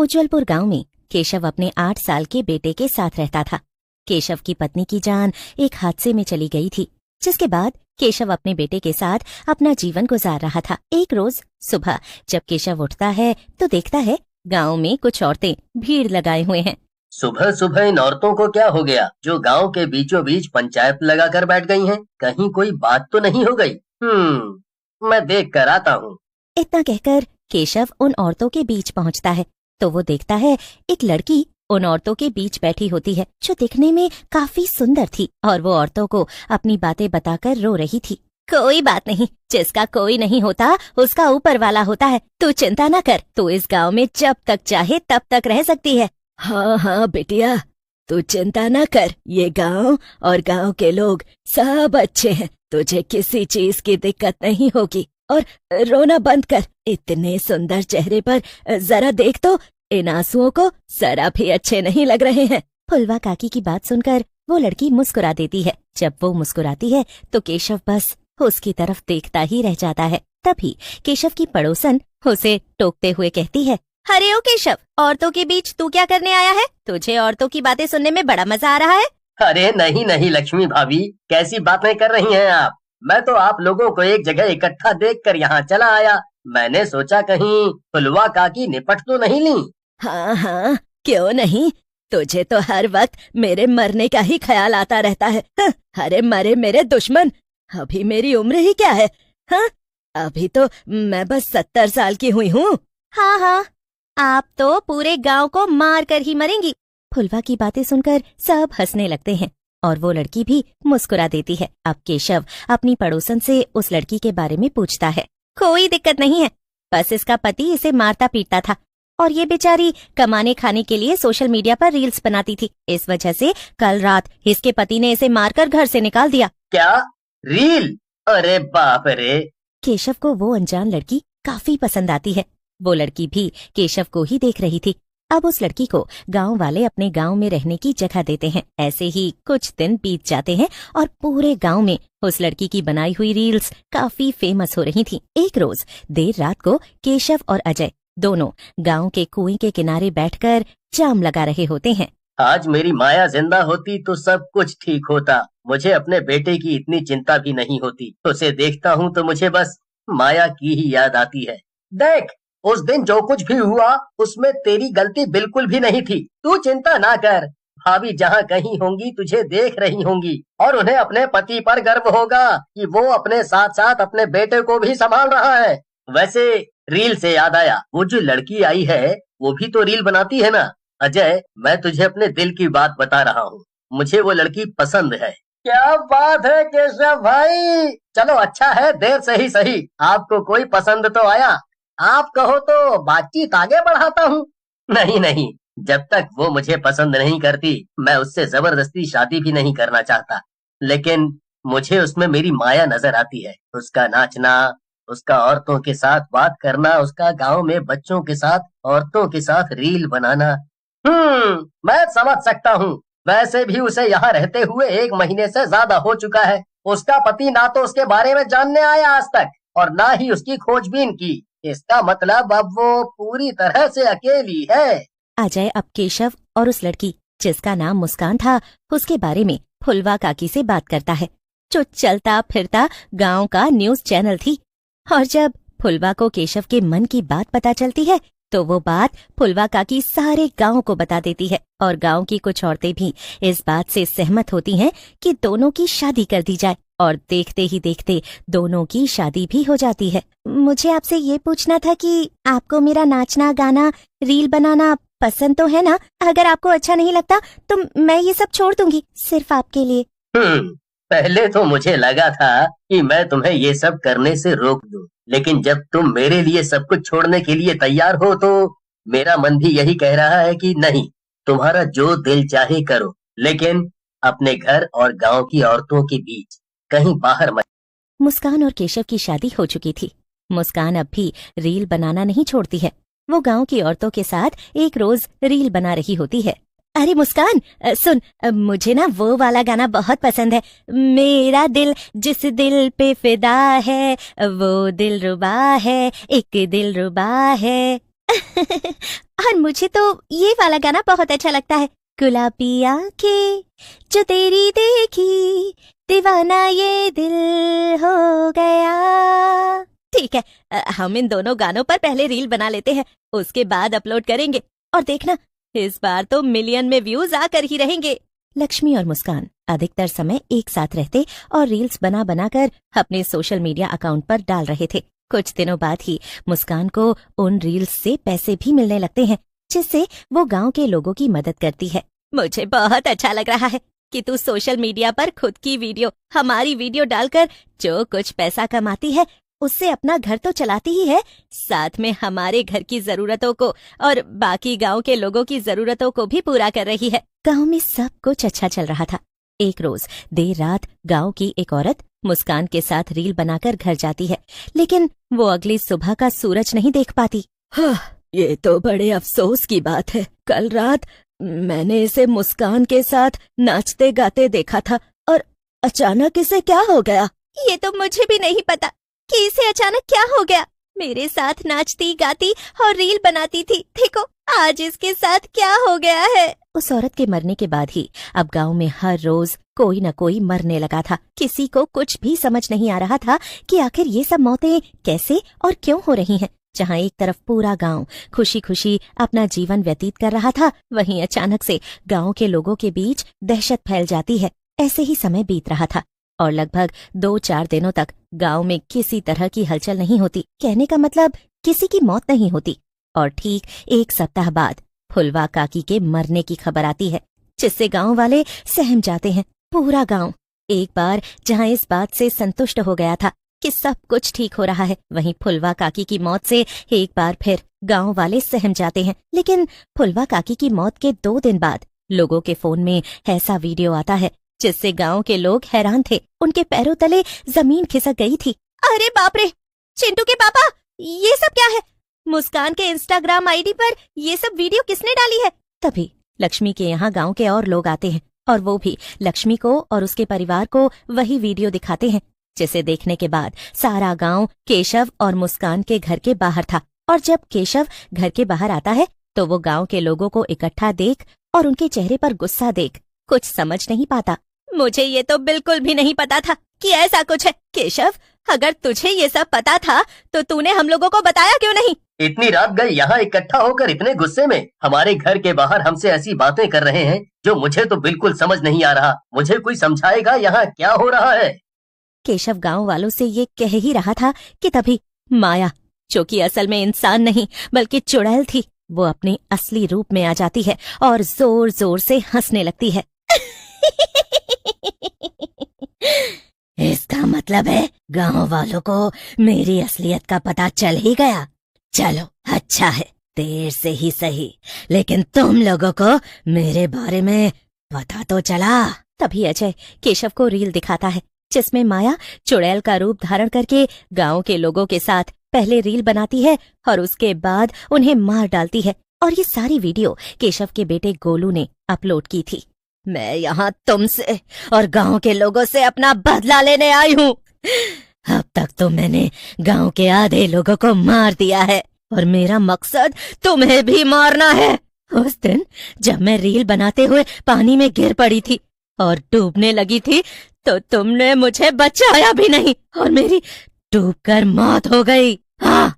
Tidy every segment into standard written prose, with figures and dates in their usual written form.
उज्जवलपुर गांव में केशव अपने 8 साल के बेटे के साथ रहता था। केशव की पत्नी की जान एक हादसे में चली गई थी, जिसके बाद केशव अपने बेटे के साथ अपना जीवन गुजार रहा था। एक रोज सुबह जब केशव उठता है तो देखता है गांव में कुछ औरतें भीड़ लगाए हुए हैं। सुबह सुबह इन औरतों को क्या हो गया जो गांव के बीचों बीच पंचायत लगाकर बैठ गई हैं? कहीं कोई बात तो नहीं हो गई? मैं देख कर आता हूँ। इतना कहकर केशव उन औरतों के बीच पहुंचता है तो वो देखता है एक लड़की उन औरतों के बीच बैठी होती है, जो दिखने में काफी सुंदर थी और वो औरतों को अपनी बातें बताकर रो रही थी। कोई बात नहीं, जिसका कोई नहीं होता उसका ऊपर वाला होता है। तू चिंता न कर, तू इस गांव में जब तक चाहे तब तक रह सकती है। हाँ हाँ बेटिया, तू चिंता न कर, ये गांव और गांव के लोग सब अच्छे हैं, तुझे किसी चीज की दिक्कत नहीं होगी। और रोना बंद कर, इतने सुंदर चेहरे पर जरा देख तो, इन आंसुओं को जरा भी अच्छे नहीं लग रहे हैं। फुलवा काकी की बात सुनकर वो लड़की मुस्कुरा देती है। जब वो मुस्कुराती है तो केशव बस उसकी तरफ देखता ही रह जाता है। तभी केशव की पड़ोसन उसे टोकते हुए कहती है, अरे ओ केशव, औरतों के बीच तू क्या करने आया है? तुझे औरतों की बातें सुनने में बड़ा मजा आ रहा है। अरे नहीं नहीं लक्ष्मी भाभी, कैसी बातें कर रही हैं आप? मैं तो आप लोगों को एक जगह इकट्ठा देखकर यहाँ चला आया। मैंने सोचा कहीं फुलवा काकी निपट तो नहीं ली। हाँ हाँ, क्यों नहीं, तुझे तो हर वक्त मेरे मरने का ही ख्याल आता रहता है। अरे मरे मेरे दुश्मन, अभी मेरी उम्र ही क्या है? हाँ, अभी तो मैं बस 70 साल की हुई हूँ। हाँ हाँ, आप तो पूरे गांव को मार कर ही मरेंगी। फुलवा की बातें सुनकर सब हंसने लगते हैं और वो लड़की भी मुस्कुरा देती है। अब केशव अपनी पड़ोसन से उस लड़की के बारे में पूछता है। कोई दिक्कत नहीं है, बस इसका पति इसे मारता पीटता था और ये बेचारी कमाने खाने के लिए सोशल मीडिया पर रील्स बनाती थी। इस वजह से कल रात इसके पति ने इसे मारकर घर से निकाल दिया। क्या रील? अरे बाप रे! केशव को वो अनजान लड़की काफी पसंद आती है। वो लड़की भी केशव को ही देख रही थी। अब उस लड़की को गांव वाले अपने गांव में रहने की जगह देते हैं। ऐसे ही कुछ दिन बीत जाते हैं और पूरे गांव में उस लड़की की बनाई हुई रील्स काफी फेमस हो रही थी। एक रोज देर रात को केशव और अजय दोनों गांव के कुएं के किनारे बैठकर जाम लगा रहे होते हैं। आज मेरी माया जिंदा होती तो सब कुछ ठीक होता। मुझे अपने बेटे की इतनी चिंता भी नहीं होती। उसे देखता हूँ तो मुझे बस माया की ही याद आती है। देख, उस दिन जो कुछ भी हुआ उसमें तेरी गलती बिल्कुल भी नहीं थी। तू चिंता ना कर, भाभी जहाँ कहीं होंगी तुझे देख रही होंगी और उन्हें अपने पति पर गर्व होगा कि वो अपने साथ साथ अपने बेटे को भी संभाल रहा है। वैसे रील से याद आया, वो जो लड़की आई है वो भी तो रील बनाती है ना? अजय, मैं तुझे अपने दिल की बात बता रहा हूँ, मुझे वो लड़की पसंद है। क्या बात है केशव भाई, चलो अच्छा है, देर से ही सही आपको कोई पसंद तो आया। आप कहो तो बातचीत आगे बढ़ाता हूँ। नहीं नहीं, जब तक वो मुझे पसंद नहीं करती मैं उससे जबरदस्ती शादी भी नहीं करना चाहता। लेकिन मुझे उसमें मेरी माया नजर आती है। उसका नाचना, उसका औरतों के साथ बात करना, उसका गांव में बच्चों के साथ औरतों के साथ रील बनाना। मैं समझ सकता हूँ। वैसे भी उसे यहाँ रहते हुए 1 महीने से ज्यादा हो चुका है। उसका पति ना तो उसके बारे में जानने आया आज तक और ना ही उसकी खोजबीन की। इसका मतलब अब वो पूरी तरह से अकेली है। अजय अब केशव और उस लड़की जिसका नाम मुस्कान था उसके बारे में फुलवा काकी से बात करता है, जो चलता फिरता गांव का न्यूज चैनल थी। और जब फुलवा को केशव के मन की बात पता चलती है तो वो बात फुलवा काकी सारे गांव को बता देती है और गांव की कुछ औरतें भी इस बात से सहमत होती हैं कि दोनों की शादी कर दी जाए और देखते ही देखते दोनों की शादी भी हो जाती है। मुझे आपसे ये पूछना था कि आपको मेरा नाचना, गाना, रील बनाना पसंद तो है ना? अगर आपको अच्छा नहीं लगता तो मैं ये सब छोड़ दूंगी, सिर्फ आपके लिए। पहले तो मुझे लगा था कि मैं तुम्हें ये सब करने से रोक दूं, लेकिन जब तुम मेरे लिए सब कुछ छोड़ने के लिए तैयार हो तो मेरा मन भी यही कह रहा है कि नहीं, तुम्हारा जो दिल चाहे करो, लेकिन अपने घर और गांव की औरतों के बीच कहीं बाहर मत। मुस्कान और केशव की शादी हो चुकी थी। मुस्कान अब भी रील बनाना नहीं छोड़ती है। वो गांव की औरतों के साथ एक रोज रील बना रही होती है। अरे मुस्कान, सुन, मुझे ना वो वाला गाना बहुत पसंद है। मेरा दिल जिस दिल पे फिदा है वो दिल रुबा है, एक दिल रुबा है। और मुझे तो ये वाला गाना बहुत अच्छा लगता है, गुलाबी आंखें जो तेरी देखी, दीवाना ये दिल हो गया। ठीक है, हम इन दोनों गानों पर पहले रील बना लेते हैं, उसके बाद अपलोड करेंगे। और देखना, इस बार तो मिलियन में व्यूज आकर ही रहेंगे। लक्ष्मी और मुस्कान अधिकतर समय एक साथ रहते और रील्स बना बनाकर अपने सोशल मीडिया अकाउंट पर डाल रहे थे। कुछ दिनों बाद ही मुस्कान को उन रील्स से पैसे भी मिलने लगते हैं, जिससे वो गांव के लोगों की मदद करती है। मुझे बहुत अच्छा लग रहा है कि तू सोशल मीडिया पर खुद की वीडियो, हमारी वीडियो डालकर जो कुछ पैसा कमाती है उससे अपना घर तो चलाती ही है, साथ में हमारे घर की जरूरतों को और बाकी गांव के लोगों की जरूरतों को भी पूरा कर रही है। गांव में सब कुछ अच्छा चल रहा था। एक रोज देर रात गांव की एक औरत मुस्कान के साथ रील बनाकर घर जाती है, लेकिन वो अगली सुबह का सूरज नहीं देख पाती। हाँ, ये तो बड़े अफसोस की बात है। कल रात मैंने इसे मुस्कान के साथ नाचते गाते देखा था और अचानक इसे क्या हो गया? ये तो मुझे भी नहीं पता कि इसे अचानक क्या हो गया। मेरे साथ नाचती गाती और रील बनाती थी, देखो आज इसके साथ क्या हो गया है। उस औरत के मरने के बाद ही अब गांव में हर रोज कोई न कोई मरने लगा था। किसी को कुछ भी समझ नहीं आ रहा था कि आखिर ये सब मौतें कैसे और क्यों हो रही हैं। जहां एक तरफ पूरा गांव खुशी खुशी अपना जीवन व्यतीत कर रहा था, वहीं अचानक से गांव के लोगों के बीच दहशत फैल जाती है। ऐसे ही समय बीत रहा था और लगभग 2-4 दिनों तक गांव में किसी तरह की हलचल नहीं होती। कहने का मतलब किसी की मौत नहीं होती। और ठीक 1 सप्ताह बाद फुलवा काकी के मरने की खबर आती है, जिससे गांव वाले सहम जाते हैं। पूरा गांव एक बार जहां इस बात से संतुष्ट हो गया था कि सब कुछ ठीक हो रहा है, वहीं फुलवा काकी की मौत से एक बार फिर गांव वाले सहम जाते हैं। लेकिन फुलवा काकी की मौत के 2 दिन बाद लोगों के फोन में ऐसा वीडियो आता है जिससे गांव के लोग हैरान थे। उनके पैरों तले जमीन खिसक गई थी। अरे बाप रे, चिंटू के पापा, ये सब क्या है? मुस्कान के इंस्टाग्राम आईडी पर ये सब वीडियो किसने डाली है? तभी लक्ष्मी के यहाँ गांव के और लोग आते हैं और वो भी लक्ष्मी को और उसके परिवार को वही वीडियो दिखाते हैं, जिसे देखने के बाद सारा गांव केशव और मुस्कान के घर के बाहर था। और जब केशव घर के बाहर आता है तो वो गांव के लोगों को इकट्ठा देख और उनके चेहरे पर गुस्सा देख कुछ समझ नहीं पाता। मुझे ये तो बिल्कुल भी नहीं पता था कि ऐसा कुछ है। केशव, अगर तुझे ये सब पता था तो तूने हम लोगों को बताया क्यों नहीं? इतनी रात गई यहाँ इकट्ठा होकर इतने गुस्से में हमारे घर के बाहर हमसे ऐसी बातें कर रहे हैं जो मुझे तो बिल्कुल समझ नहीं आ रहा। मुझे कोई समझाएगा यहाँ क्या हो रहा है? केशव गांव वालों से ये कह ही रहा था कि तभी माया, जो कि असल में इंसान नहीं बल्कि चुड़ैल थी, वो अपने असली रूप में आ जाती है और जोर जोर से हंसने लगती है। इसका मतलब है गांव वालों को मेरी असलियत का पता चल ही गया। चलो अच्छा है, देर से ही सही, लेकिन तुम लोगों को मेरे बारे में पता तो चला। तभी अजय केशव को रील दिखाता है जिसमें माया चुड़ैल का रूप धारण करके गांव के लोगों के साथ पहले रील बनाती है और उसके बाद उन्हें मार डालती है। और ये सारी वीडियो केशव के बेटे गोलू ने अपलोड की थी। मैं यहाँ तुमसे और गांव के लोगों से अपना बदला लेने आई हूँ। अब तक तो मैंने गांव के आधे लोगों को मार दिया है और मेरा मकसद तुम्हें भी मारना है। उस दिन जब मैं रील बनाते हुए पानी में गिर पड़ी थी और डूबने लगी थी तो तुमने मुझे बचाया भी नहीं और मेरी डूबकर मौत हो गई। हाँ,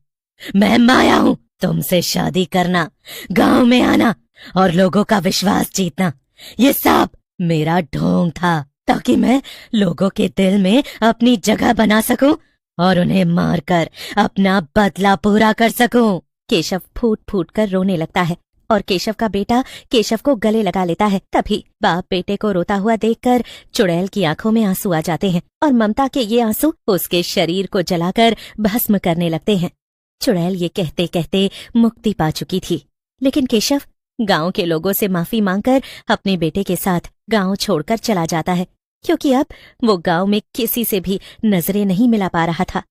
मैं माया हूँ। तुमसे शादी करना, गांव में आना और लोगों का विश्वास जीतना, ये सब मेरा ढोंग था ताकि मैं लोगों के दिल में अपनी जगह बना सकूं और उन्हें मारकर अपना बदला पूरा कर सकूं। केशव फूट फूट कर रोने लगता है और केशव का बेटा केशव को गले लगा लेता है। तभी बाप बेटे को रोता हुआ देखकर चुड़ैल की आंखों में आंसू आ जाते हैं और ममता के ये आंसू उसके शरीर को जलाकर भस्म करने लगते हैं। चुड़ैल ये कहते कहते मुक्ति पा चुकी थी, लेकिन केशव गांव के लोगों से माफी मांगकर अपने बेटे के साथ गांव छोड़कर चला जाता है, क्योंकि अब वो गांव में किसी से भी नजरें नहीं मिला पा रहा था।